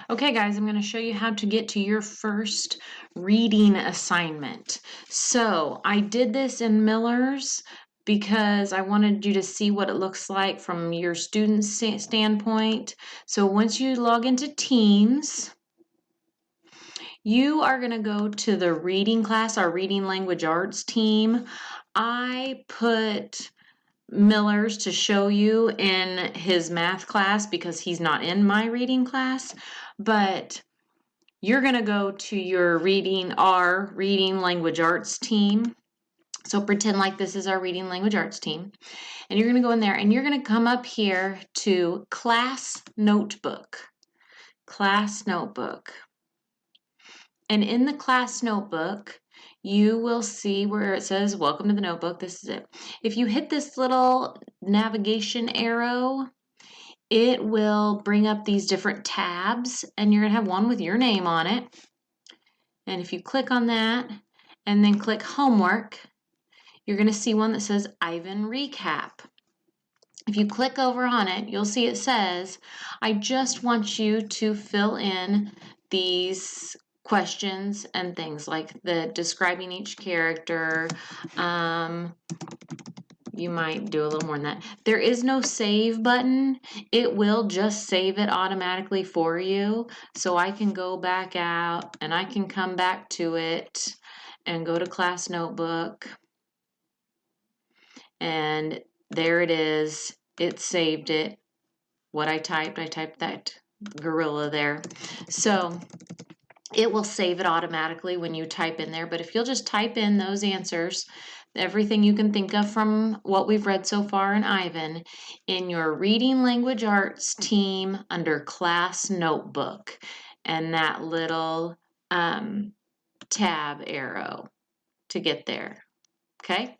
Okay, guys, I'm going to show you how to get to your first reading assignment. So I did this in Miller's because I wanted you to see what it looks like from your student's standpoint. So once you log into Teams, you are going to go to the reading class, our reading language arts team. I put Miller's to show you in his math class because he's not in my reading class, but you're going to go to your our reading language arts team. So pretend like this is our reading language arts team. And you're going to go in there and you're going to come up here to class notebook. Class notebook. And in the class notebook, you will see where it says, welcome to the notebook. This is it. If you hit this little navigation arrow, it will bring up these different tabs, and you're going to have one with your name on it. And if you click on that and then click homework, you're going to see one that says Ivan Recap. If you click over on it, you'll see it says, I just want you to fill in these questions and things like the describing each character. You might do a little more than that. There is no save button. It will just save it automatically for you. So I can go back out and I can come back to it and go to class notebook. And there it is. It saved it. What I typed that gorilla there. So it will save it automatically when you type in there. But if you'll just type in those answers, everything you can think of from what we've read so far in Ivan, in your reading language arts team under class notebook, and that little tab arrow to get there. Okay?